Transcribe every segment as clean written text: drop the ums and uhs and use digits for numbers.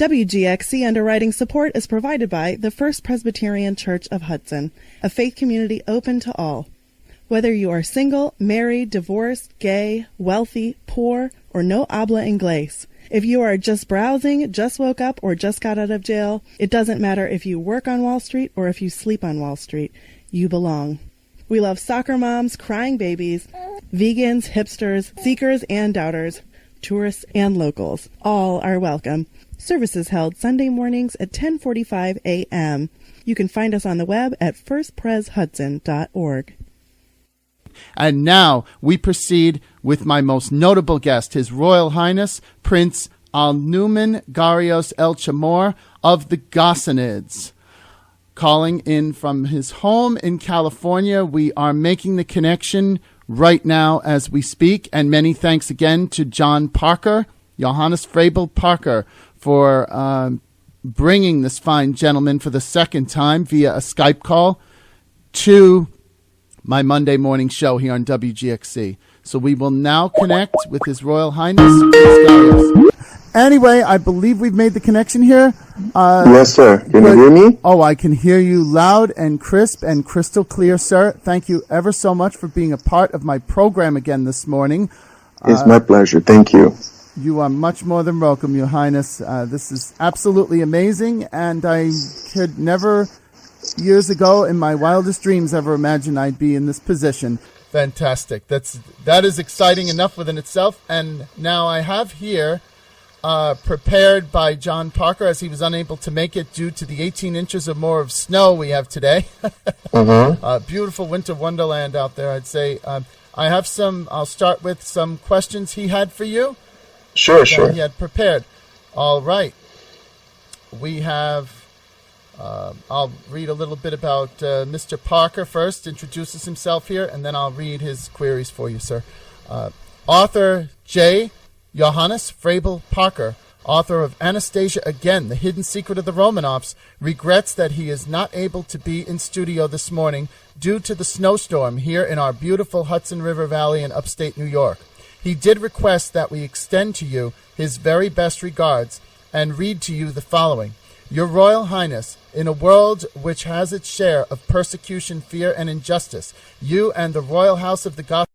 WGXC underwriting support is provided by the First Presbyterian Church of Hudson, a faith community open to all. Whether you are single, married, divorced, gay, wealthy, poor, or no habla inglés, if you are just browsing, just woke up, or just got out of jail, it doesn't matter if you work on Wall Street or if you sleep on Wall Street, you belong. We love soccer moms, crying babies, vegans, hipsters, seekers and doubters, tourists and locals. All are welcome. Services held Sunday mornings at 10:45 a.m. You can find us on the web at firstpreshudson.org. And now we proceed with my most notable guest, His Royal Highness Prince Al-Numan Gharios El Chemor of the Ghassanids. Calling in from his home in California. We are making the connection right now as we speak. And many thanks again to John Parker, Johannes Frabel Parker, for bringing this fine gentleman for the second time via a Skype call to my Monday morning show here on WGXC. So we will now connect with His Royal Highness, Prince Gharios. Anyway, I believe we've made the connection here. Yes, sir. Can you hear me? Oh, I can hear you loud and crisp and crystal clear, sir. Thank you ever so much for being a part of my program again this morning. It's my pleasure. Thank you. You are much more than welcome, Your Highness. This is absolutely amazing, and I could never, years ago, in my wildest dreams, ever imagine I'd be in this position. Fantastic. That is exciting enough within itself. And now I have here, prepared by John Parker, as he was unable to make it due to the 18 inches or more of snow we have today. Beautiful winter wonderland out there, I'd say. I'll start with some questions he had for you. Sure. He had prepared. All right. We have, I'll read a little bit about Mr. Parker first, introduces himself here, and then I'll read his queries for you, sir. Author J. Johannes Frabel Parker, author of Anastasia Again, The Hidden Secret of the Romanovs, regrets that he is not able to be in studio this morning due to the snowstorm here in our beautiful Hudson River Valley in upstate New York. He did request that we extend to you his very best regards and read to you the following. Your Royal Highness, in a world which has its share of persecution, fear, and injustice, you and the Royal House of the Ghassanids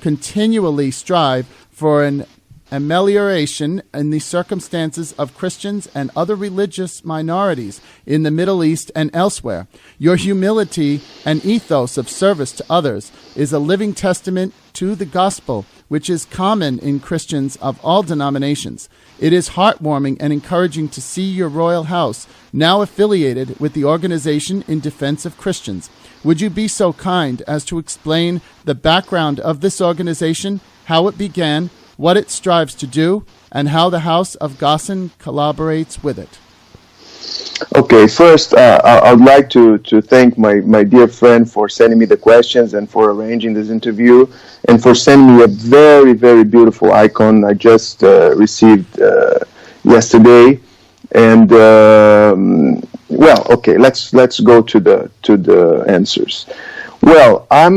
continually strive for an amelioration in the circumstances of Christians and other religious minorities in the Middle East and elsewhere. Your humility and ethos of service to others is a living testament to the gospel, which is common in Christians of all denominations. It is heartwarming and encouraging to see your royal house now affiliated with the Organization in Defense of Christians. Would you be so kind as to explain the background of this organization, how it began, what it strives to do, and how the House of Ghassan collaborates with it? Okay, first, I would like to thank my dear friend for sending me the questions and for arranging this interview and for sending me a very, very beautiful icon I just received yesterday. And well, okay, let's go to the answers. Well, I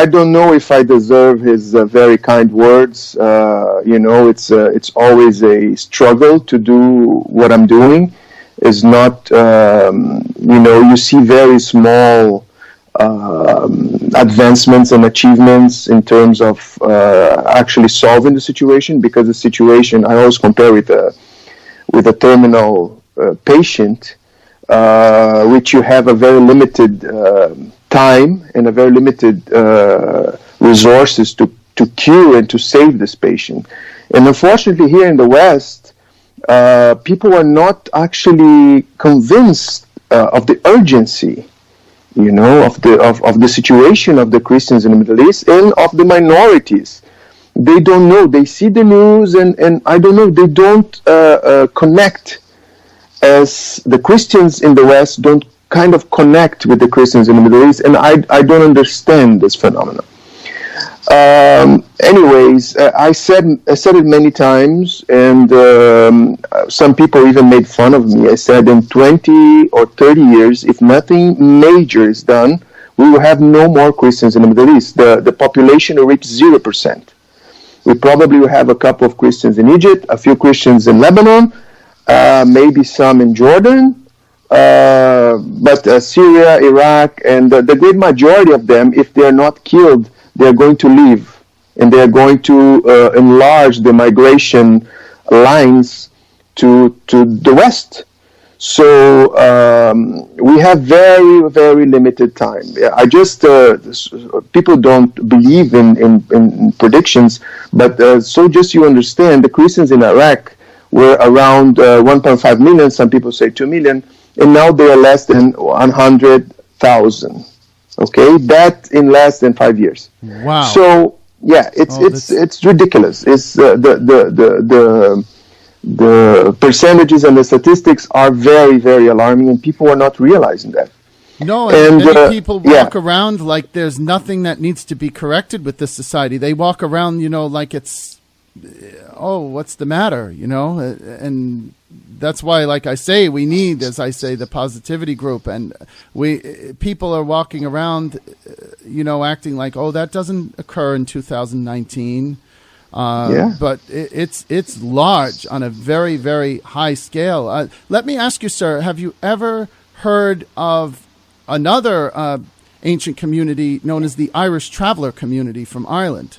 don't know if I deserve his very kind words. It's always a struggle to do what I'm doing. It's not, you see very small advancements and achievements in terms of actually solving the situation, because the situation, I always compare with a terminal patient, which you have a very limited time and a very limited resources to cure and to save this patient. And unfortunately here in the West, people are not actually convinced of the urgency, of the situation of the Christians in the Middle East and of the minorities. They don't know. They see the news and I don't know, they don't connect, as the Christians in the West don't kind of connect with the Christians in the Middle East, and I don't understand this phenomenon. Anyways, I said it many times, and some people even made fun of me. I said in 20 or 30 years, if nothing major is done, we will have no more Christians in the Middle East. The population will reach 0%. We probably will have a couple of Christians in Egypt, a few Christians in Lebanon, maybe some in Jordan, but Syria, Iraq, and the great majority of them, if they are not killed, they are going to leave, and they are going to enlarge the migration lines to the west. So we have very, very limited time. I just people don't believe in predictions, but so just you understand, the Christians in Iraq were around 1.5 million. Some people say 2 million, and now they are less than 100,000. Okay, that in less than 5 years. Wow. So yeah, it's ridiculous. It's the percentages and the statistics are very, very alarming, and people are not realizing that. No, and many people walk around like there's nothing that needs to be corrected with this society. They walk around, like it's, what's the matter, and that's why, like I say, we need, as I say, the positivity group, and people are walking around, acting like, that doesn't occur in 2019. But it's large on a very, very high scale. Let me ask you, sir, have you ever heard of another ancient community known as the Irish Traveller Community from Ireland?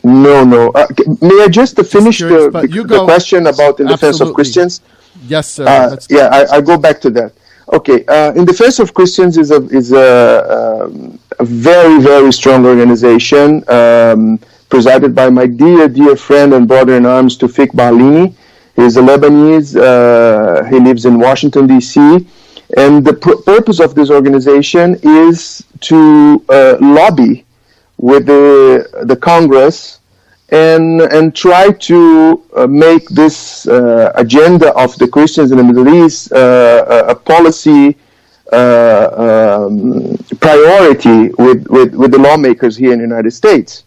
No. May I just finish the question about in defense of Christians? Yes, sir. I go back to that. Okay, in defense of Christians is a very, very strong organization. Presided by my dear friend and brother in arms, Tufik Balini. He's a Lebanese. He lives in Washington, D.C. And the purpose of this organization is to lobby with the Congress and try to make this agenda of the Christians in the Middle East a policy priority with the lawmakers here in the United States.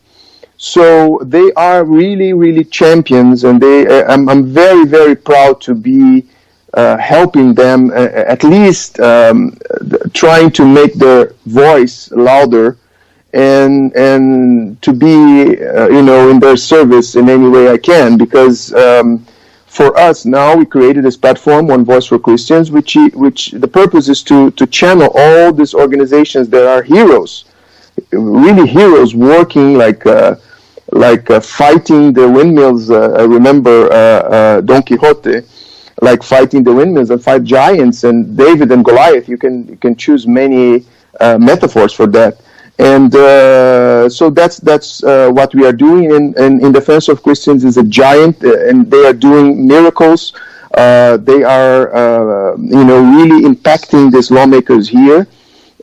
So they are really, really champions, and I'm very, very proud to be helping them, at least trying to make their voice louder, and to be, in their service in any way I can. Because for us now, we created this platform, One Voice for Christians, which the purpose is to channel all these organizations that are heroes, really heroes, working like fighting the windmills. I remember Don Quixote, like fighting the windmills and fight giants, and David and Goliath. You can choose many metaphors for that. And so that's what we are doing. And in defense of Christians is a giant, and they are doing miracles. They are really impacting these lawmakers here.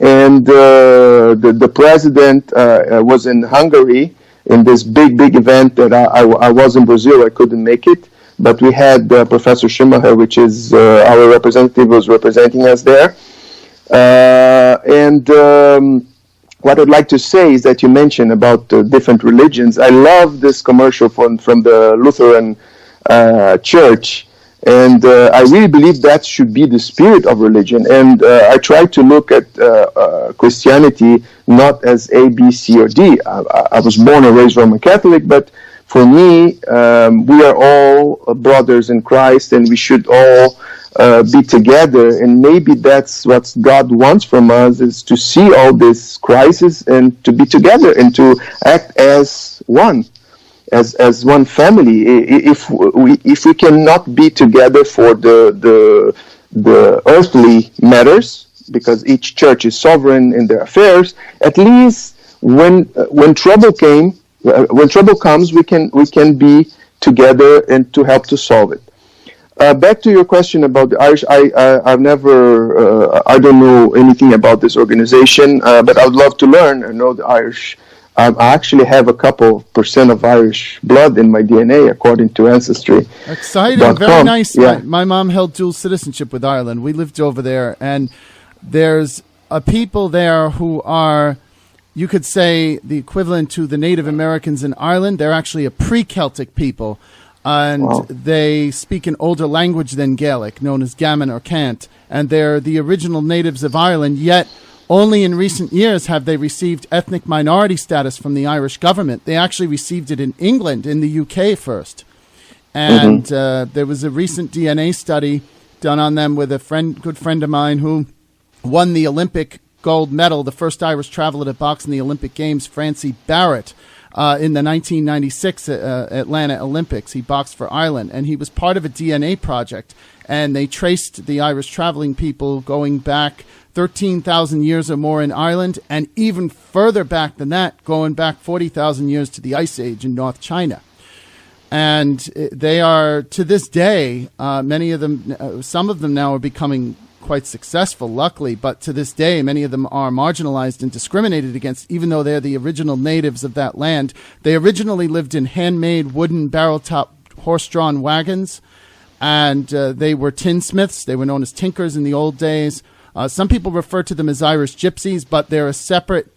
And the president was in Hungary in this big event that I was in Brazil. I couldn't make it, but we had Professor Chemor, which is our representative, was representing us there. What I'd like to say is that you mentioned about different religions. I love this commercial from the Lutheran Church, and I really believe that should be the spirit of religion. And I try to look at Christianity not as A, B, C, or D. I was born and raised Roman Catholic, but for me, we are all brothers in Christ, and we should all be together. And maybe that's what God wants from us, is to see all this crisis and to be together and to act as one. As one family. If we cannot be together for the earthly matters, because each church is sovereign in their affairs, at least when trouble comes, we can be together and to help to solve it. Back to your question about the Irish, I've never, I don't know anything about this organization, but I would love to learn and know the Irish. I actually have a couple % of Irish blood in my DNA, according to Ancestry. Exciting, very nice. Yeah. My mom held dual citizenship with Ireland. We lived over there, and there's a people there who are, you could say, the equivalent to the Native Americans in Ireland. They're actually a pre-Celtic people, and they speak an older language than Gaelic, known as Gammon or Cant, and they're the original natives of Ireland, yet Only in recent years have they received ethnic minority status from the Irish government. They actually received it in England, in the UK first. And there was a recent DNA study done on them with a good friend of mine who won the Olympic gold medal, the first Irish traveler to box in the Olympic Games, Francie Barrett, in the 1996 Atlanta Olympics. He boxed for Ireland, and he was part of a DNA project, and they traced the Irish traveling people going back 13,000 years or more in Ireland, and even further back than that, going back 40,000 years to the Ice Age in North China. And they are, to this day, many of them, some of them now are becoming quite successful, luckily, but to this day, many of them are marginalized and discriminated against, even though they're the original natives of that land. They originally lived in handmade wooden barrel-top horse-drawn wagons, and they were tinsmiths. They were known as tinkers in the old days. Some people refer to them as Irish gypsies, but they're a separate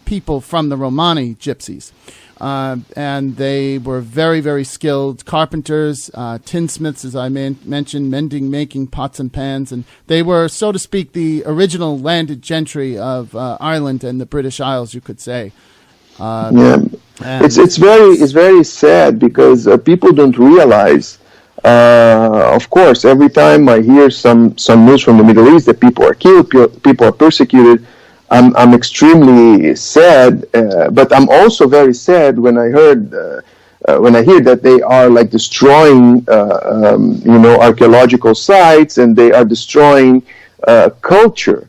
people from the Romani gypsies. And they were very, very skilled carpenters, tinsmiths, as I mentioned, mending, making pots and pans. And they were, so to speak, the original landed gentry of Ireland and the British Isles, you could say. It's very sad because people don't realize. Of course, every time I hear some news from the Middle East that people are killed, people are persecuted, I'm extremely sad, but I'm also very sad when I hear that they are like destroying, archaeological sites, and they are destroying culture.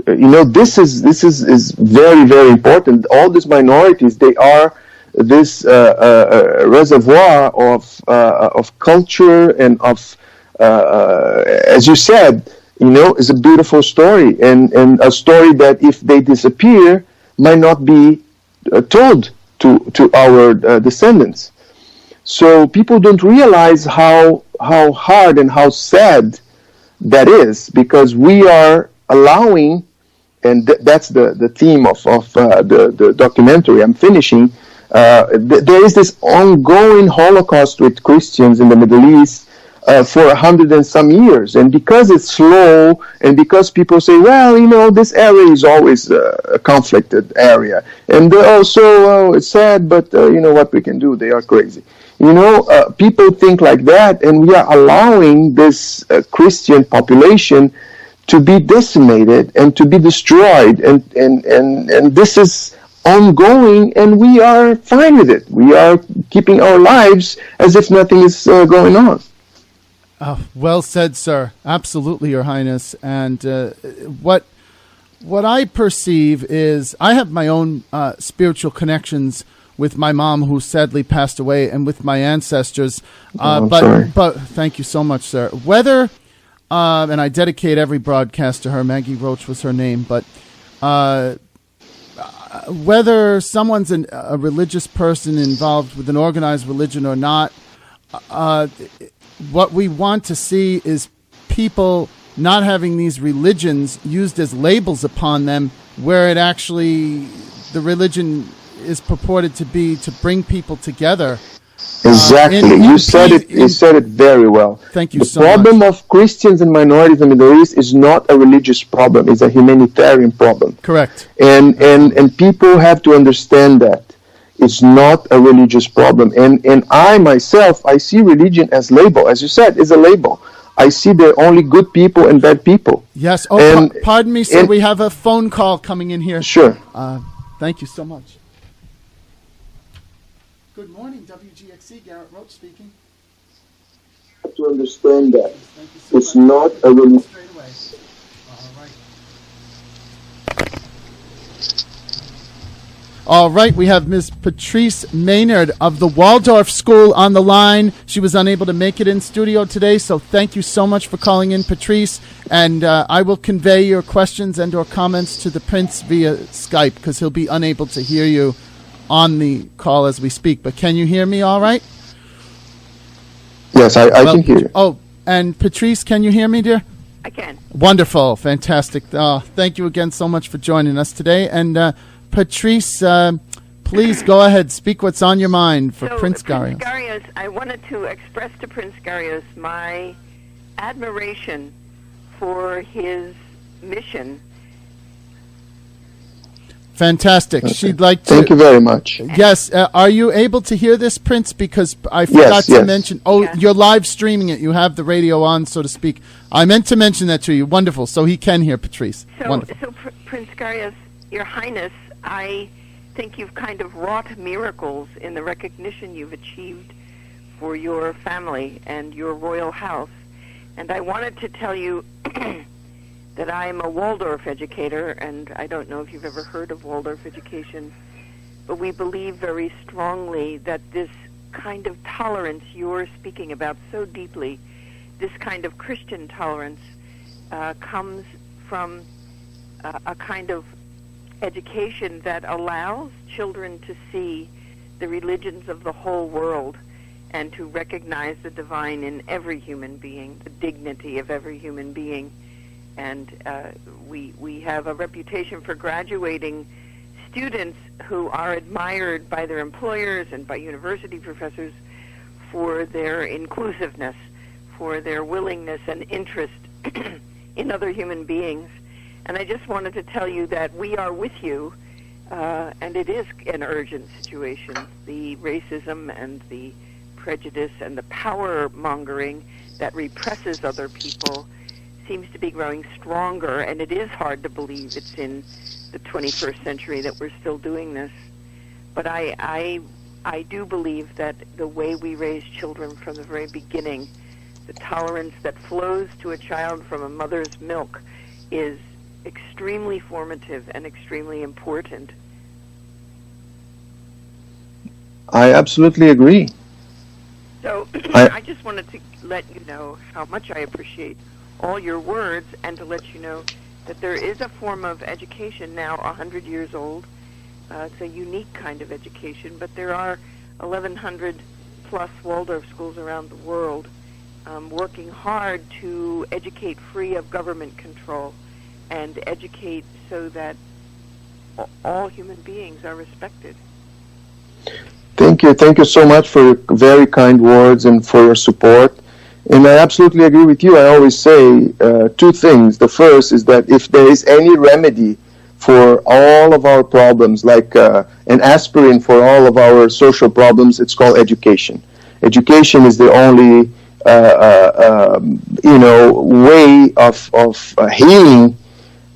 This is very, very important. All these minorities, they are this reservoir of culture and of, as you said, is a beautiful story, and a story that if they disappear might not be told to our descendants. So people don't realize how hard and how sad that is, because we are allowing, and that's the theme of the documentary I'm finishing. There is this ongoing Holocaust with Christians in the Middle East for 100 and some years, and because it's slow, and because people say, well, this area is always a conflicted area, and also it's sad, but what we can do, they are crazy. People think like that, and we are allowing this Christian population to be decimated and to be destroyed, and this is ongoing, and we are fine with it. We are keeping our lives as if nothing is going on. Well said, sir. Absolutely, Your Highness. And what I perceive is I have my own spiritual connections with my mom, who sadly passed away, and with my ancestors. But thank you so much, sir. Whether and I dedicate every broadcast to her. Maggie Roach was her name, but whether someone's a religious person involved with an organized religion or not, what we want to see is people not having these religions used as labels upon them, where it actually, the religion is purported to be to bring people together. Exactly. You said it very well. Thank you so much. The problem of Christians and minorities in the Middle East is not a religious problem, it's a humanitarian problem. Correct. And people have to understand that. It's not a religious problem. And I myself, I see religion as label. As you said, it's a label. I see there are only good people and bad people. Yes. Pardon me, sir. We have a phone call coming in here. Sure. Thank you so much. Good morning, WGXC. Garrett Roach speaking. You have to understand that. It's not a religion. Straight away. All right, we have Ms. Patrice Maynard of the Waldorf School on the line. She was unable to make it in studio today, so thank you so much for calling in, Patrice. And I will convey your questions and or comments to the Prince via Skype, because he'll be unable to hear you on the call as we speak. But can you hear me all right? Yes, I can hear you. Oh, and Patrice, can you hear me, dear? I can. Wonderful. Fantastic. Thank you again so much for joining us today. And Patrice, please go ahead. Speak what's on your mind for Prince Gharios. Prince Gharios, I wanted to express to Prince Gharios my admiration for his mission Fantastic. Okay. She'd like to. Thank you very much. Yes. Are you able to hear this, Prince? Because I forgot to mention. Oh, Yeah. you're live streaming it. You have the radio on, so to speak. I meant to mention that to you. Wonderful. So he can hear Patrice. Wonderful. So Prince Gharios, Your Highness, I think you've kind of wrought miracles in the recognition you've achieved for your family and your royal house. And I wanted to tell you that I'm a Waldorf educator, and I don't know if you've ever heard of Waldorf education, but we believe very strongly that this kind of tolerance you're speaking about so deeply, this kind of Christian tolerance, comes from a kind of education that allows children to see the religions of the whole world and to recognize the divine in every human being, the dignity of every human being. And we have a reputation for graduating students who are admired by their employers and by university professors for their inclusiveness, for their willingness and interest in other human beings. And I just wanted to tell you that we are with you, and it is an urgent situation. The racism and the prejudice and the power-mongering that represses other people seems to be growing stronger, and it is hard to believe it's in the 21st century that we're still doing this. But I do believe that the way we raise children from the very beginning, the tolerance that flows to a child from a mother's milk, is extremely formative and extremely important. I absolutely agree. So I just wanted to let you know how much I appreciate all your words, and to let you know that there is a form of education now 100 years old. It's a unique kind of education, but there are 1,100 plus Waldorf schools around the world working hard to educate free of government control and educate so that all human beings are respected. Thank you. Thank you so much for your very kind words and for your support. And I absolutely agree with you. I always say two things. The first is that if there is any remedy for all of our problems, like an aspirin for all of our social problems, it's called education. Education is the only, way of healing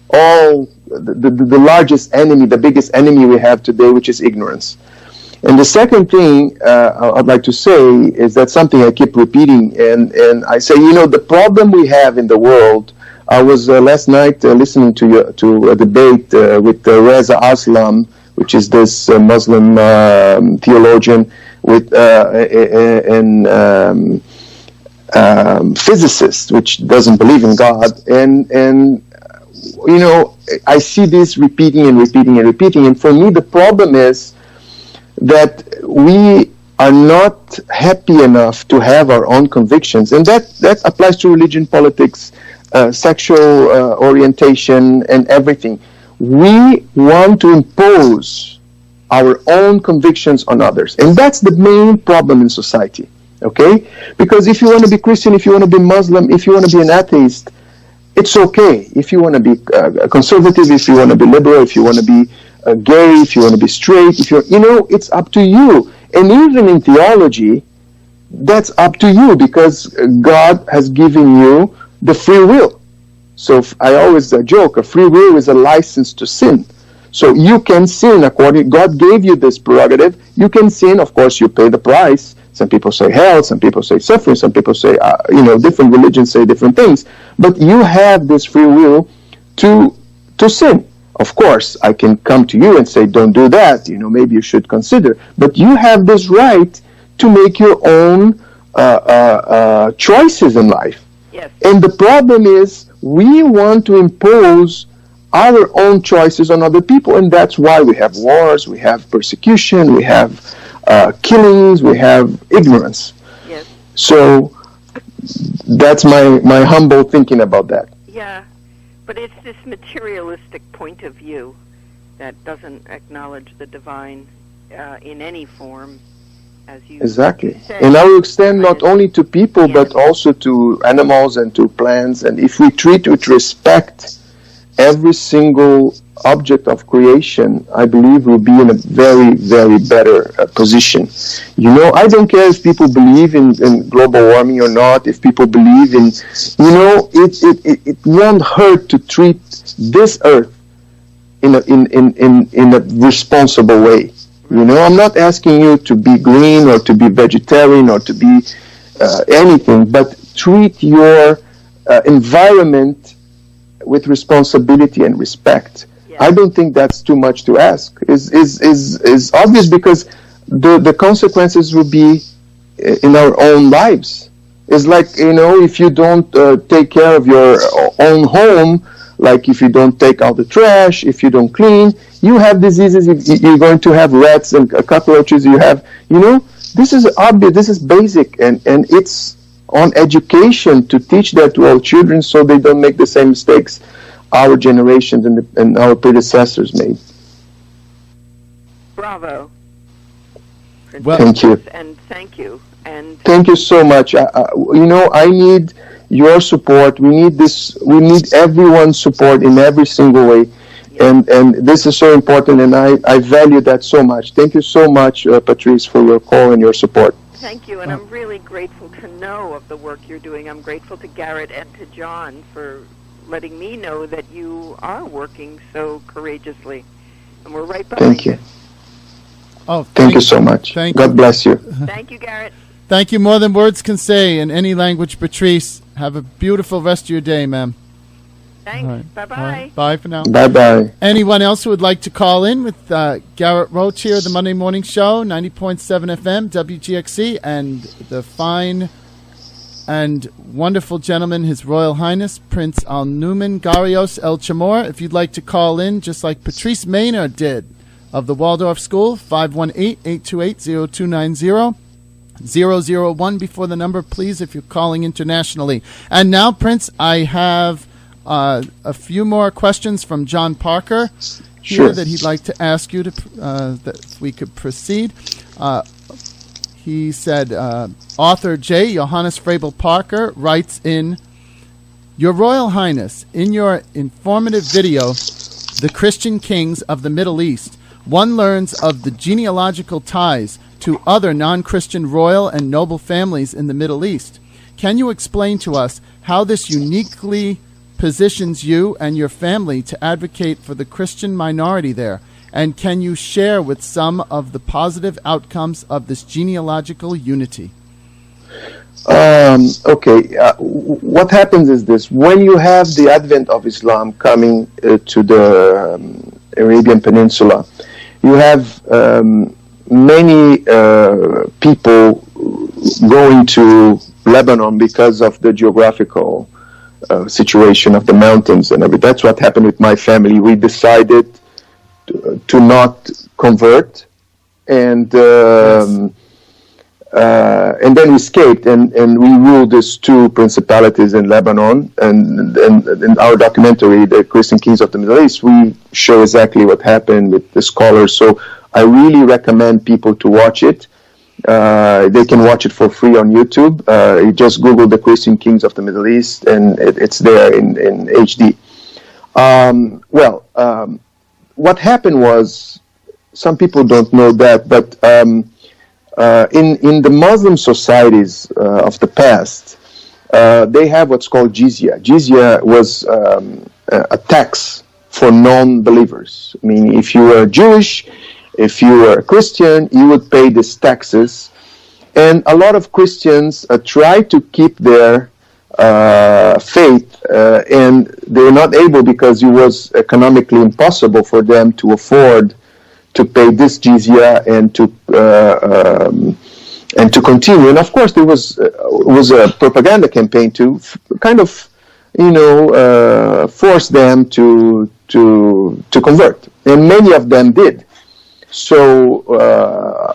all the largest enemy, the biggest enemy we have today, which is ignorance. And the second thing I'd like to say is that something I keep repeating, and I say, the problem we have in the world. I was last night listening to a debate with Reza Aslam, which is this Muslim theologian, with an physicist, which doesn't believe in God, and I see this repeating, and for me the problem is that we are not happy enough to have our own convictions, and that applies to religion, politics, sexual orientation, and everything. We want to impose our own convictions on others, and that's the main problem in society, okay? Because if you want to be Christian, if you want to be Muslim, if you want to be an atheist, it's okay. If you want to be conservative, if you want to be liberal, if you want to be gay, if you want to be straight, it's up to you. And even in theology, that's up to you, because God has given you the free will. So I always joke, a free will is a license to sin. So you can sin God gave you this prerogative. You can sin, of course, you pay the price. Some people say hell, some people say suffering, some people say, different religions say different things. But you have this free will to sin. Of course, I can come to you and say, don't do that, maybe you should consider. But you have this right to make your own choices in life. Yes. And the problem is, we want to impose our own choices on other people, and that's why we have wars, we have persecution, we have killings, we have ignorance. Yes. So that's my humble thinking about that. Yeah, but it's this materialistic point of view that doesn't acknowledge the divine in any form, as you exactly said. And I will extend not only to people, but also to animals and to plants. And if we treat with respect every single object of creation, I believe we'll be in a very, very better position. I don't care if people believe in global warming or not, if people believe in, it won't hurt to treat this earth in a responsible way. I'm not asking you to be green or to be vegetarian or to be anything, but treat your environment with responsibility and respect. Yes. I don't think that's too much to ask. Is obvious, because the consequences will be in our own lives. It's like, if you don't take care of your own home, like if you don't take out the trash, if you don't clean, you have diseases. You're going to have rats and cockroaches. You have, this is obvious. This is basic, and it's on education to teach that to our children so they don't make the same mistakes our generations and our predecessors made. Bravo. Well, thank you. And thank you. And thank you so much. I need your support. We need this. We need everyone's support in every single way. Yes. And this is so important, and I value that so much. Thank you so much, Patrice, for your call and your support. Thank you, and I'm really grateful to know of the work you're doing. I'm grateful to Garrett and to John for letting me know that you are working so courageously, and we're right behind you. Oh, thank you so much. God bless you. Thank you, Garrett. Thank you more than words can say in any language, Patrice. Have a beautiful rest of your day, ma'am. Thanks. Right. Bye-bye. Right. Bye for now. Bye-bye. Anyone else who would like to call in with Garrett Roach here, the Monday Morning Show, 90.7 FM, WGXC, and the fine and wonderful gentleman, His Royal Highness, Prince Al-Numan Gharios El Chemor. If you'd like to call in, just like Patrice Maynard did, of the Waldorf School, 518-828-0290. 001 before the number, please, if you're calling internationally. And now, Prince, I have a few more questions from John Parker here that he'd like to ask you to that we could proceed. He said, author J. Johannes Frabel Parker writes in, Your Royal Highness, in your informative video, The Christian Kings of the Middle East, one learns of the genealogical ties to other non-Christian royal and noble families in the Middle East. Can you explain to us how this uniquely positions you and your family to advocate for the Christian minority there? And can you share with some of the positive outcomes of this genealogical unity? What happens is this. When you have the advent of Islam coming to the Arabian Peninsula, you have many people going to Lebanon because of the geographical situation of the mountains and everything. That's what happened with my family. We decided to not convert, and then we escaped, and we ruled these two principalities in Lebanon. And in our documentary, The Christian Kings of the Middle East, we show exactly what happened with the scholars. So I really recommend people to watch it. They can watch it for free on YouTube. You just Google The Christian Kings of the Middle East, and it's there in HD. What happened was, some people don't know that, but in the Muslim societies of the past, they have what's called jizya. Jizya was a tax for non-believers. I mean, if you were Jewish, if you were a Christian, you would pay these taxes. And a lot of Christians try to keep their faith, and they were not able because it was economically impossible for them to afford to pay this jizya and to continue. And of course, there was a propaganda campaign to kind of, force them to convert, and many of them did. So,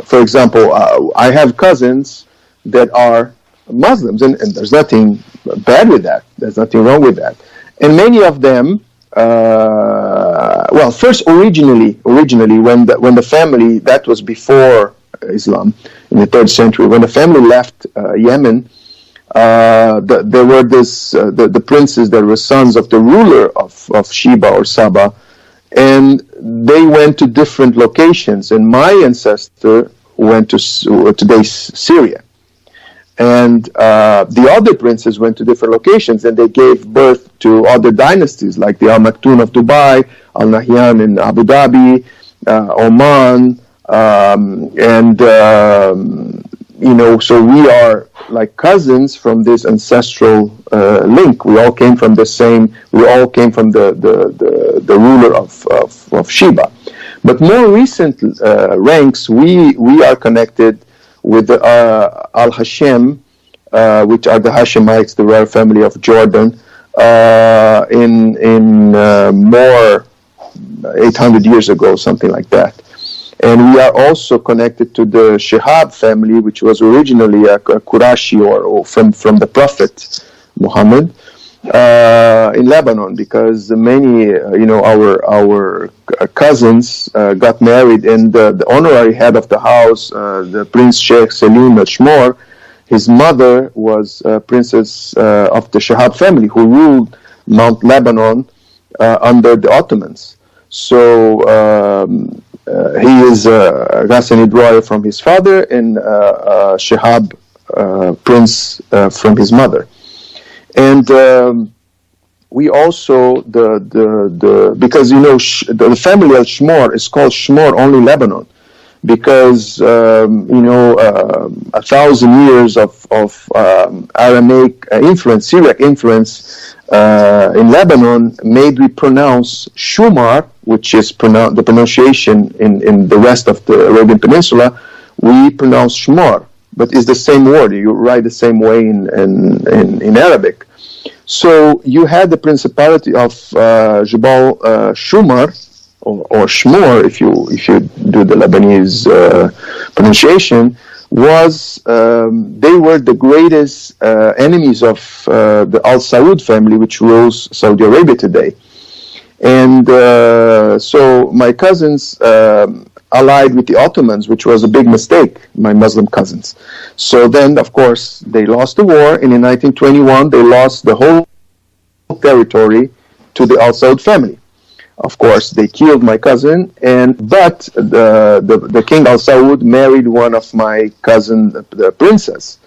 for example, I have cousins that are Muslims, and there's nothing bad with that. There's nothing wrong with that. And many of them, first originally, when the family, that was before Islam, in the 3rd century, when the family left Yemen, there were the princes that were sons of the ruler of Sheba or Saba, and they went to different locations. And my ancestor went to today's Syria. And the other princes went to different locations, and they gave birth to other dynasties, like the Al Maktoum of Dubai, Al Nahyan in Abu Dhabi, Oman, so we are like cousins from this ancestral link. We all came from the ruler of Sheba. But more recent ranks, we are connected with the Al Hashem, which are the Hashemites, the royal family of Jordan, in more 800 years ago, something like that. And we are also connected to the Shihab family, which was originally a Qurashi or from the Prophet Muhammad in Lebanon, because many, our cousins got married, and the honorary head of the house, the Prince Sheikh Selim al-Chemor, his mother was princess of the Shihab family, who ruled Mount Lebanon under the Ottomans. So he is Ghassanid royal from his father, and Shihab prince from his mother. And we also because the family al Chemor is called Chemor only Lebanon, because 1,000 years of Aramaic influence, Syriac influence in Lebanon made we pronounce Shumar, which is the pronunciation in the rest of the Arabian Peninsula. We pronounce Chemor, but it's the same word. You write the same way in Arabic. So you had the principality of Jabal Shumar, or Chemor, if you do the Lebanese pronunciation, they were the greatest enemies of the Al Saud family, which rules Saudi Arabia today. And so my cousins allied with the Ottomans, which was a big mistake, my Muslim cousins. So then, of course, they lost the war, and in 1921, they lost the whole territory to the Al Saud family. Of course, they killed my cousin, but the King Al Saud married one of my cousin, the princess.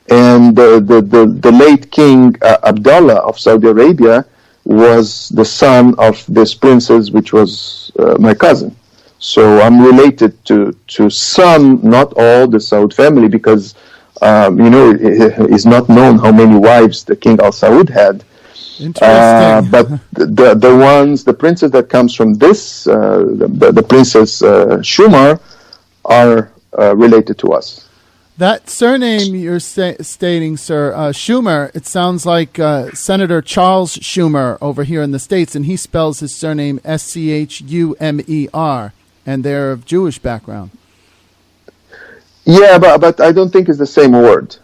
And the late King Abdullah of Saudi Arabia was the son of this princess, which was my cousin. So I'm related to some, not all, the Saud family, because it's not known how many wives the King Al Saud had. Interesting. But the princess that comes from this, the Princess Shumar, are related to us. That surname you're stating, sir, Schumer, it sounds like Senator Charles Schumer over here in the States, and he spells his surname Schumer, and they're of Jewish background. Yeah, but I don't think it's the same word.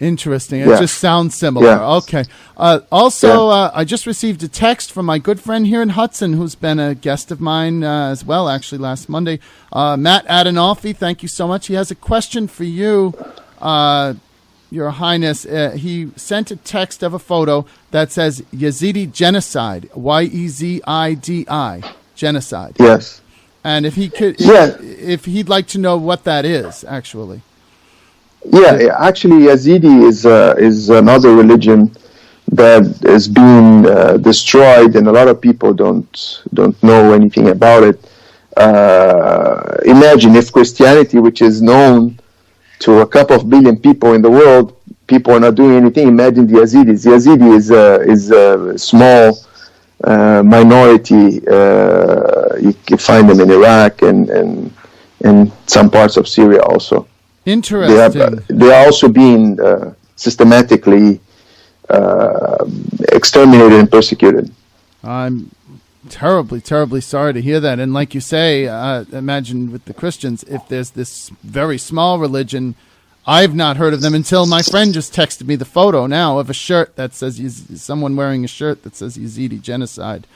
Interesting. It just sounds similar. Yeah. Okay. I just received a text from my good friend here in Hudson, who's been a guest of mine as well, actually, last Monday. Matt Adinolfi, thank you so much. He has a question for you, Your Highness. He sent a text of a photo that says Yazidi genocide, Yezidi, genocide. Yes. And if he could, if he'd like to know what that is, actually. Yeah, actually, Yazidi is another religion that is being destroyed, and a lot of people don't know anything about it. Imagine if Christianity, which is known to a couple of billion people in the world, people are not doing anything. Imagine the Yazidis. The Yazidi is a small minority. You can find them in Iraq and some parts of Syria also. Interesting. They are also being systematically exterminated and persecuted. I'm terribly, terribly sorry to hear that. And like you say, imagine with the Christians, if there's this very small religion, I've not heard of them until my friend just texted me the photo now of a shirt that says, someone wearing a shirt that says Yazidi genocide.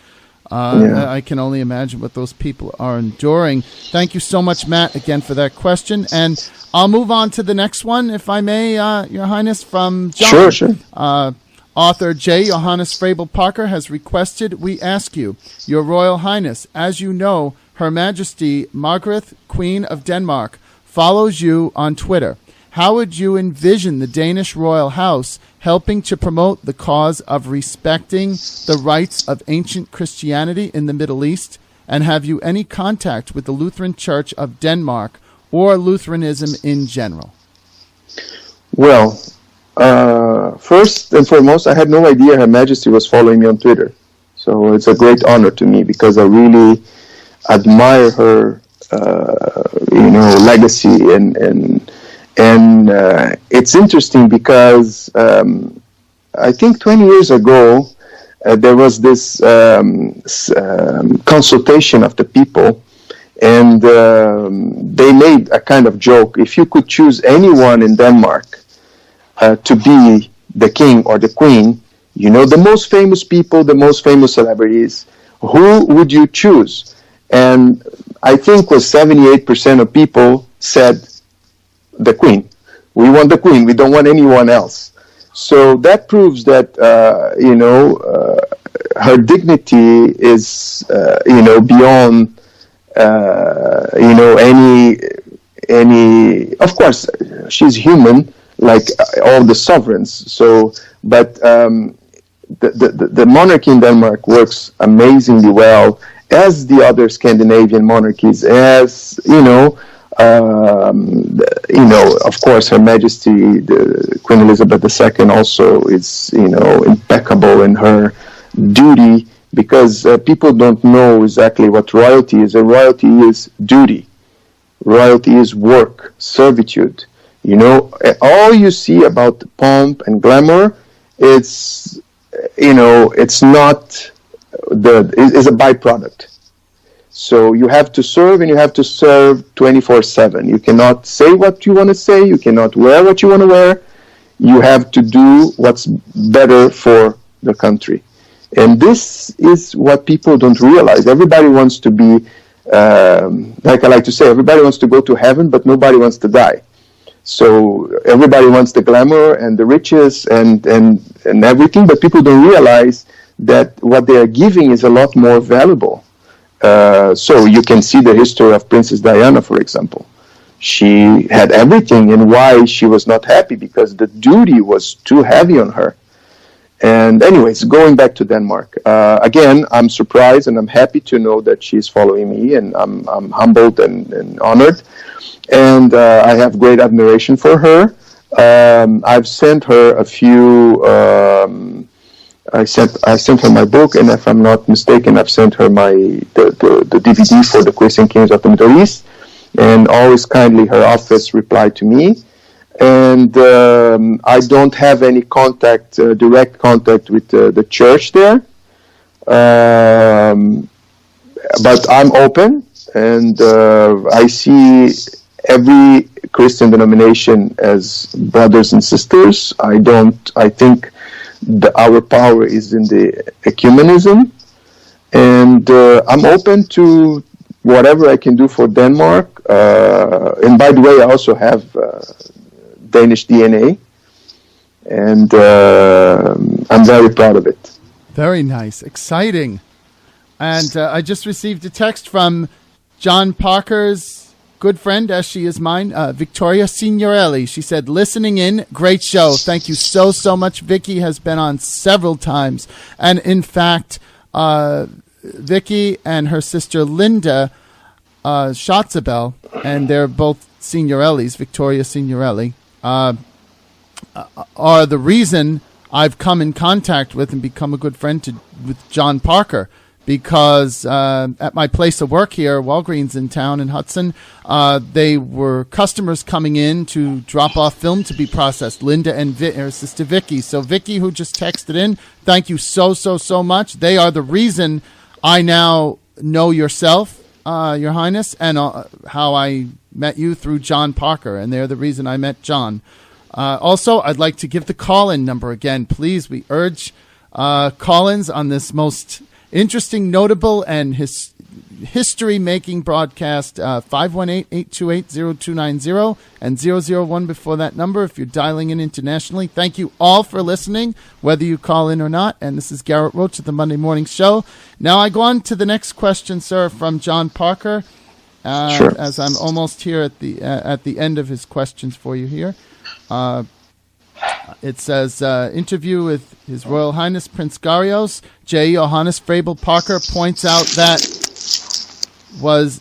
I can only imagine what those people are enduring. Thank you so much, Matt, again for that question. And I'll move on to the next one, if I may, Your Highness, from John. Sure. Author J. Johannes Frabel Parker has requested we ask you, Your Royal Highness, as you know, Her Majesty Margaret, Queen of Denmark, follows you on Twitter. How would you envision the Danish royal house helping to promote the cause of respecting the rights of ancient Christianity in the Middle East? And have you any contact with the Lutheran Church of Denmark or Lutheranism in general? Well, first and foremost, I had no idea Her Majesty was following me on Twitter. So it's a great honor to me because I really admire her, legacy. And it's interesting because I think 20 years ago, there was this consultation of the people, and they made a kind of joke. If you could choose anyone in Denmark to be the king or the queen, the most famous people, the most famous celebrities, who would you choose? And I think was 78% of people said the queen. We want the queen. We don't want anyone else. So that proves that, her dignity is, beyond, any, of course, she's human, like all the sovereigns. So, but the monarchy in Denmark works amazingly well, as the other Scandinavian monarchies, as of course, Her Majesty, the Queen Elizabeth II, also is impeccable in her duty, because people don't know exactly what royalty is. Royalty is duty. Royalty is work, servitude. All you see about pomp and glamour, it's not is a byproduct. So you have to serve, and you have to serve 24/7. You cannot say what you want to say. You cannot wear what you want to wear. You have to do what's better for the country. And this is what people don't realize. Everybody wants to be, like I like to say, everybody wants to go to heaven, but nobody wants to die. So everybody wants the glamour and the riches and everything, but people don't realize that what they are giving is a lot more valuable. So you can see the history of Princess Diana, for example. She had everything, and why she was not happy? Because the duty was too heavy on her. And anyways, going back to Denmark, again, I'm surprised and I'm happy to know that she's following me, and I'm humbled and honored. And I have great admiration for her. I've sent her a few... I sent her my book, and if I'm not mistaken, I've sent her the DVD for the Christian Kings of the Middle East, and always kindly her office replied to me. And I don't have any direct contact with the church there, but I'm open, and I see every Christian denomination as brothers and sisters. I think our power is in the ecumenism, and I'm open to whatever I can do for Denmark. And by the way, I also have Danish DNA, and I'm very proud of it. Very nice, exciting. And I just received a text from John Parker's good friend, as she is mine, Victoria Signorelli. She said, listening in, great show. Thank you so much. Vicky has been on several times. And in fact, Vicky and her sister Linda Schatzabel, and they're both Signorellis, Victoria Signorelli, are the reason I've come in contact with and become a good friend with John Parker. Because at my place of work here, Walgreens in town in Hudson, they were customers coming in to drop off film to be processed, Linda and her sister Vicky. So Vicky, who just texted in, thank you so much. They are the reason I now know yourself, Your Highness, and how I met you through John Parker, and they're the reason I met John. Also, I'd like to give the call-in number again. Please, we urge call-ins on this most interesting, notable, and history-making broadcast. 518-828-0290 and 001 before that number if you're dialing in internationally. Thank you all for listening, whether you call in or not. And this is Garrett Roach of the Monday Morning Show. Now I go on to the next question, sir, from John Parker. Sure. As I'm almost here at the end of his questions for you here. It says, interview with His Royal Highness Prince Gharios. J. Johannes Frabel Parker points out that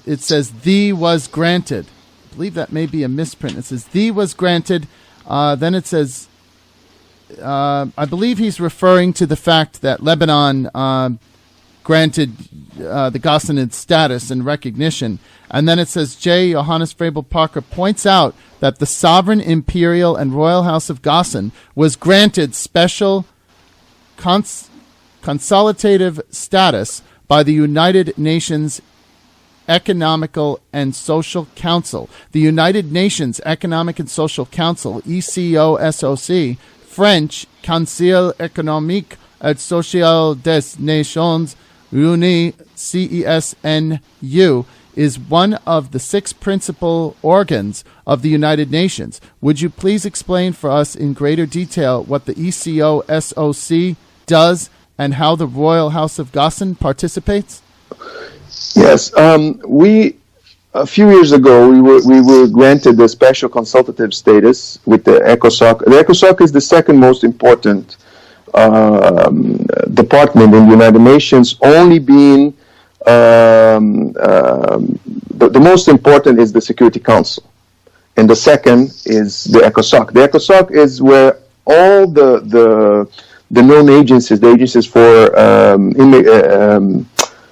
it says, "thee was granted." I believe that may be a misprint. It says, "thee was granted." Then it says, I believe he's referring to the fact that Lebanon granted the Ghassanid status and recognition. And then it says, J. Johannes Frabel Parker points out that the sovereign, imperial, and royal house of Ghassan was granted special consultative status by the United Nations Economical and Social Council. The United Nations Economic and Social Council, ECOSOC, French, Conseil économique et social des Nations Unies, CESNU, is one of the 6 principal organs of the United Nations. Would you please explain for us in greater detail what the ECOSOC does and how the Royal House of Ghassan participates? Yes, a few years ago we were granted the special consultative status with the ECOSOC. The ECOSOC is the second most important department in the United Nations, only being the most important is the Security Council, and the second is the ECOSOC. The ECOSOC is where all the known agencies, the agencies for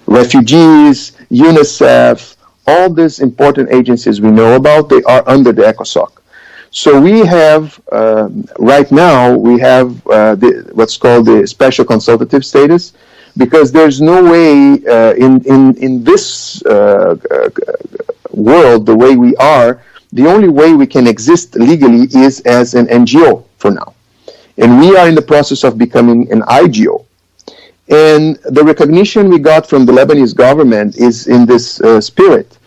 refugees, UNICEF, all these important agencies we know about, they are under the ECOSOC. So we have, right now, we have what's called the special consultative status, because there's no way in this world, the way we are, the only way we can exist legally is as an NGO for now. And we are in the process of becoming an IGO. And the recognition we got from the Lebanese government is in this spirit.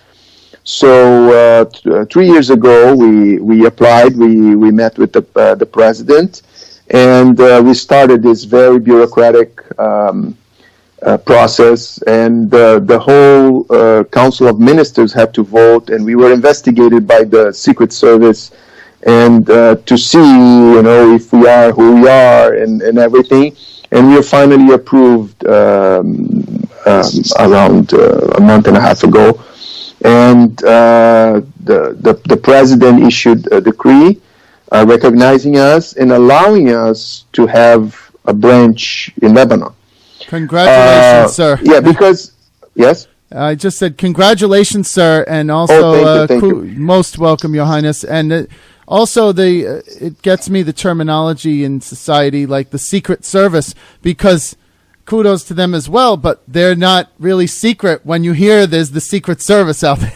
So 3 years ago, we applied, we met with the president, and we started this very bureaucratic process, and the whole Council of Ministers had to vote, and we were investigated by the Secret Service, and to see, if we are who we are and everything. And we were finally approved around a month and a half ago. And the president issued a decree recognizing us and allowing us to have a branch in Lebanon. Congratulations, sir. Yeah, because, yes? I just said congratulations, sir, and also thank you. Most welcome, Your Highness. And also, it gets me the terminology in society like the Secret Service, because kudos to them as well, but they're not really secret when you hear there's the Secret Service out there.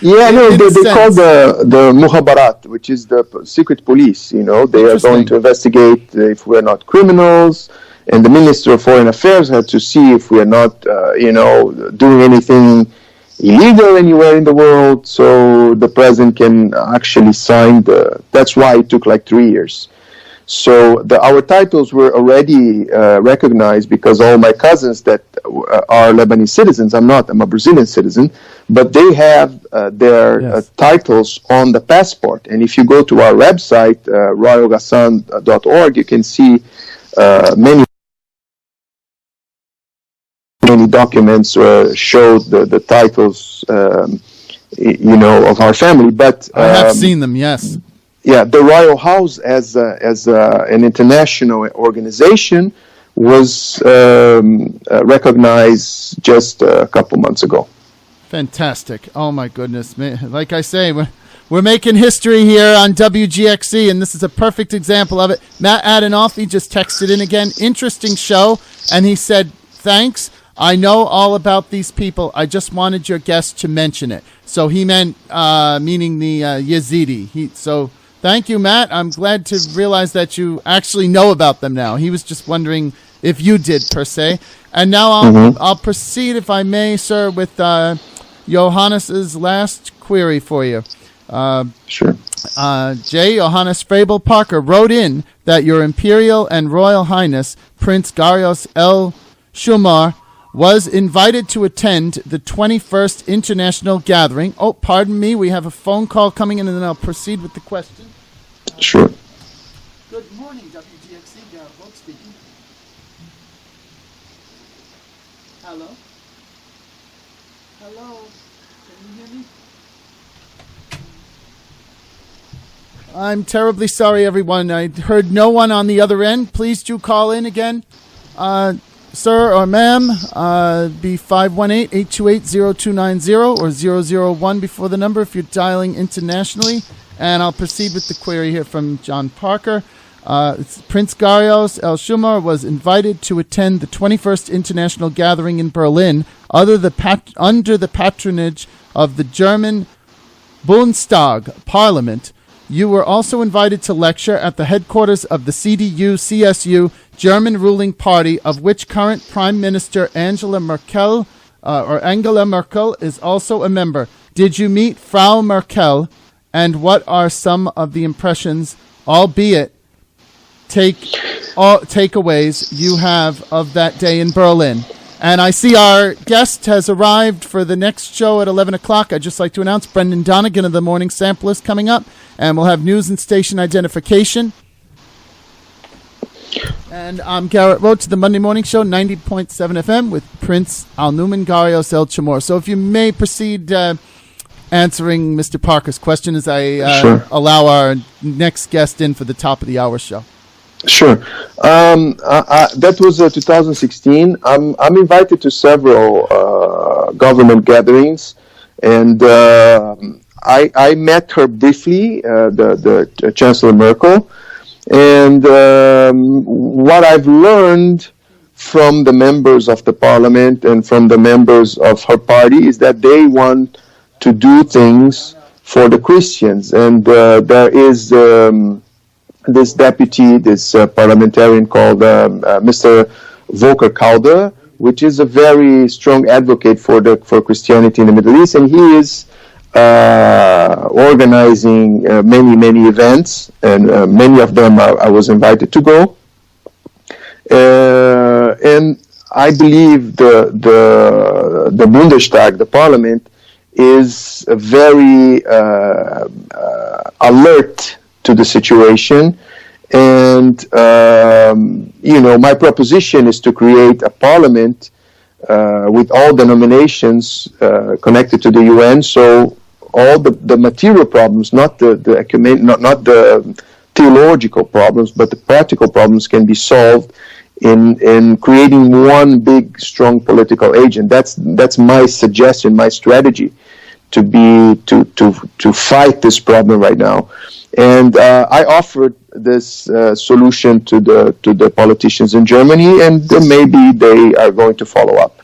Yeah, no, they call the Muhabarat, which is the secret police. They are going to investigate if we're not criminals, and the Minister of Foreign Affairs had to see if we are not, doing anything illegal anywhere in the world, so the president can actually sign that's why it took like 3 years. So our titles were already recognized, because all my cousins that are Lebanese citizens, I'm not, I'm a Brazilian citizen, but they have their titles on the passport. And if you go to our website, royalghassan.org, you can see many documents show the titles, of our family. But I have seen them, yes. Yeah, the Royal House as an international organization was recognized just a couple months ago. Fantastic. Oh, my goodness. Like I say, we're making history here on WGXC, and this is a perfect example of it. Matt Adenoff, he just texted in again. Interesting show, and he said, thanks. I know all about these people. I just wanted your guest to mention it. So he meant, meaning the Yazidi. Thank you, Matt. I'm glad to realize that you actually know about them now. He was just wondering if you did per se. And now I'll proceed, if I may, sir, with Johannes's last query for you. Sure. J. Johannes Frabel Parker wrote in that Your Imperial and Royal Highness Prince Gharios El Chemor was invited to attend the 21st International Gathering. Oh, pardon me, we have a phone call coming in, and then I'll proceed with the question. Sure. Good morning, WGXC. Gharios speaking. Hello? Hello? Can you hear me? I'm terribly sorry, everyone. I heard no one on the other end. Please do call in again. Sir or ma'am, be 518-828-0290 or 001 before the number if you're dialing internationally. And I'll proceed with the query here from John Parker. Prince Gharios El Chemor was invited to attend the 21st International Gathering in Berlin under the patronage of the German Bundestag Parliament. You were also invited to lecture at the headquarters of the CDU-CSU German ruling party, of which current Prime Minister Angela Merkel is also a member. Did you meet Frau Merkel, and what are some of the impressions, albeit takeaways, you have of that day in Berlin? And I see our guest has arrived for the next show at 11 o'clock. I'd just like to announce Brendan Donegan of the Morning Sample is coming up, and we'll have news and station identification. And I'm Garrett Roach to the Monday Morning Show, 90.7 FM, with Prince Al-Numan Gharios El Chemor. So if you may proceed answering Mr. Parker's question as I allow our next guest in for the top of the hour show. Sure. That was 2016. I'm invited to several government gatherings, and I met her briefly, the Chancellor Merkel, and what I've learned from the members of the parliament and from the members of her party is that they want to do things for the Christians, and there is this parliamentarian called Mr. Volker Kauder, which is a very strong advocate for Christianity in the Middle East, and he is organizing many events, and many of them I was invited to go. And I believe the Bundestag, the parliament, is very alert to the situation, and my proposition is to create a parliament with all denominations connected to the UN, so all the material problems, not the theological problems, but the practical problems can be solved in creating one big, strong political agent. That's my suggestion, my strategy to fight this problem right now. And I offered this solution to the politicians in Germany, and maybe they are going to follow up.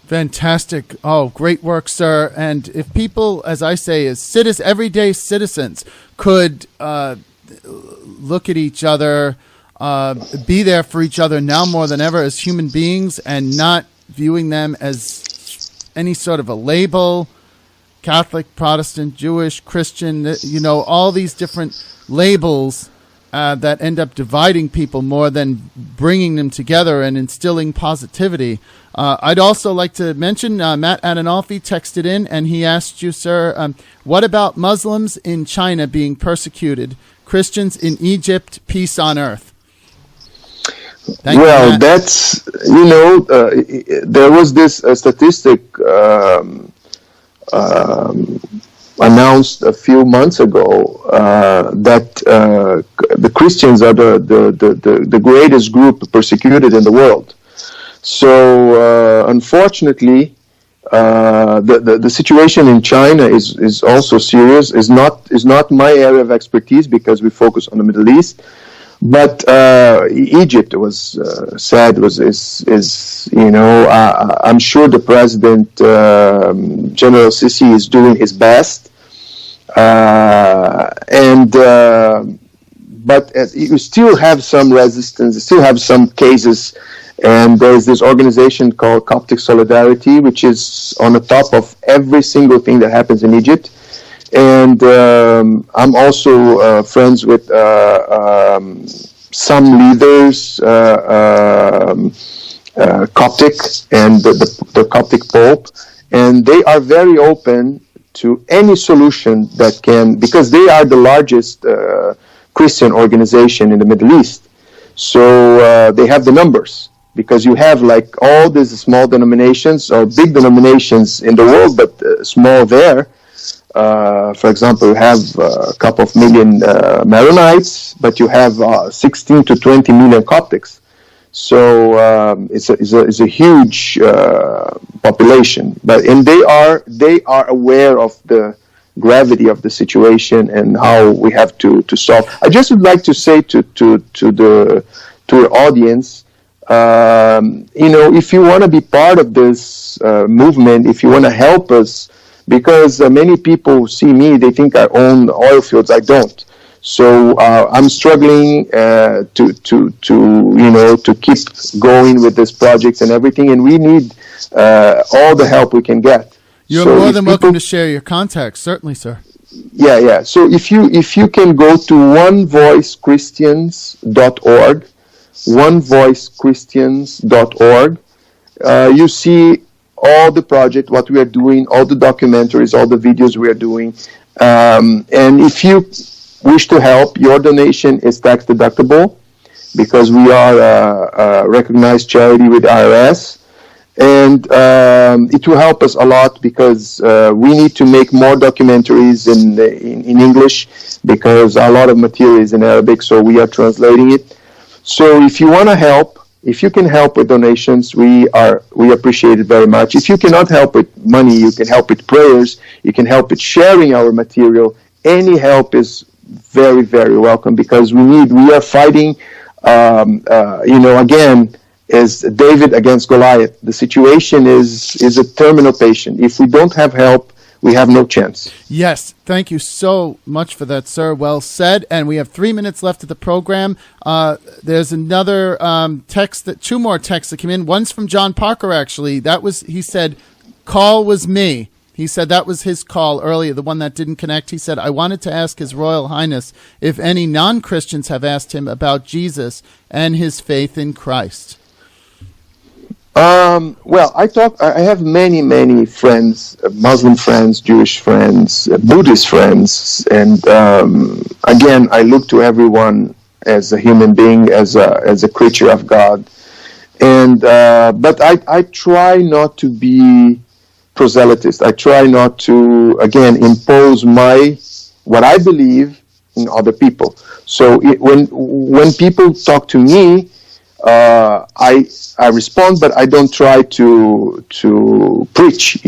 Fantastic. Oh, great work, sir. And if people, as I say, as everyday citizens could look at each other, be there for each other now more than ever as human beings, and not viewing them as any sort of a label, Catholic, Protestant, Jewish, Christian, all these different labels that end up dividing people more than bringing them together and instilling positivity. I'd also like to mention Matt Adenolfi texted in, and he asked you, sir, what about Muslims in China being persecuted? Christians in Egypt, peace on earth. Well, that's, there was this statistic announced a few months ago that the Christians are the greatest group persecuted in the world. So unfortunately, the situation in China is also serious. Is not my area of expertise because we focus on the Middle East. But Egypt was said I'm sure the president General Sisi is doing his best, and but you still have some resistance, you still have some cases. And there's this organization called Coptic Solidarity, which is on the top of every single thing that happens in Egypt. And I'm also friends with some leaders, Coptic, and the Coptic Pope. And they are very open to any solution that can, because they are the largest Christian organization in the Middle East. So they have the numbers. Because you have like all these small denominations or big denominations in the world, but small there. For example, you have a couple of million Maronites, but you have 16 to 20 million Coptics. So it's a huge population. And they are aware of the gravity of the situation and how we have to solve. I just would like to say to your audience. If you want to be part of this movement, if you want to help us, because many people see me, they think I own oil fields. I don't. So I'm struggling to keep going with this project and everything, and we need all the help we can get. You're more than welcome to share your contacts, certainly, sir. Yeah. So if you can go to onevoicechristians.org. onevoicechristians.org. You see all the project, what we are doing, all the documentaries, all the videos we are doing. And if you wish to help, your donation is tax deductible because we are a recognized charity with IRS. And it will help us a lot because we need to make more documentaries in English because a lot of material is in Arabic, so we are translating it. So if you want to help, if you can help with donations, we appreciate it very much. If you cannot help with money, you can help with prayers, you can help with sharing our material. Any help is very, very welcome because we are fighting, again, is David against Goliath. The situation is a terminal patient. If we don't have help, we have no chance. Yes, thank you so much for that, sir. Well said. And we have 3 minutes left of the program. There's another two more texts that came in. One's from John Parker, actually. He said, call was me. He said that was his call earlier, the one that didn't connect. He said, I wanted to ask His Royal Highness if any non-Christians have asked him about Jesus and his faith in Christ. Well, I have many friends, Muslim friends, Jewish friends, Buddhist friends, and again, I look to everyone as a human being, as a creature of God, and but I try not to be proselytist. I try not to impose what I believe in other people. So when people talk to me, I respond, but I don't try to preach,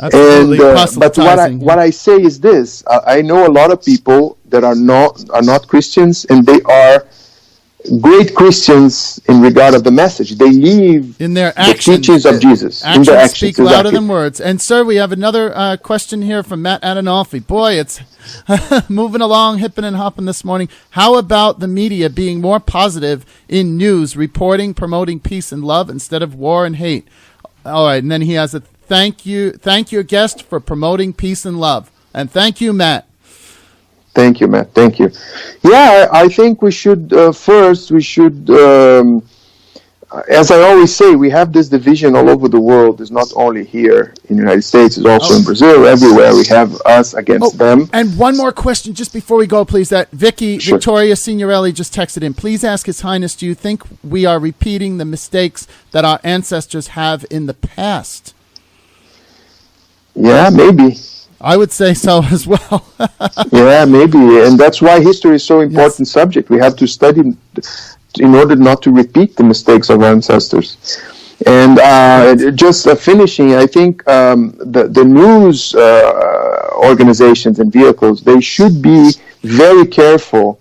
Absolutely. And but what I say is this: I know a lot of people that are not Christians, and they are great Christians in regard of the message. They live in their actions, the teachings of Jesus. Actions in their actions speak louder than words. And sir, we have another question here from Matt Adinolfi. Boy, it's moving along, hipping and hopping this morning. How about the media being more positive in news, reporting, promoting peace and love instead of war and hate? All right, and then he has a thank you, guest, for promoting peace and love. And thank you, Matt. Thank you, Matt. Thank you. Yeah, I think we should, as I always say, we have this division all over the world. It's not only here in the United States, it's also in Brazil, everywhere. We have us against them. And one more question just before we go, please. That Victoria Signorelli just texted in. Please ask His Highness, do you think we are repeating the mistakes that our ancestors have in the past? Yeah, maybe. I would say so as well. Yeah, maybe. And that's why history is so important subject. We have to study in order not to repeat the mistakes of our ancestors. And just finishing, I think the news organizations and vehicles, they should be very careful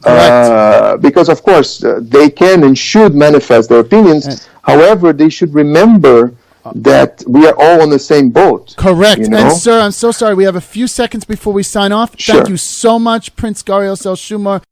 because, of course, they can and should manifest their opinions. However, they should remember that we are all on the same boat. Correct. You know? And sir, I'm so sorry. We have a few seconds before we sign off. Sure. Thank you so much, Prince Gharios El Shumar.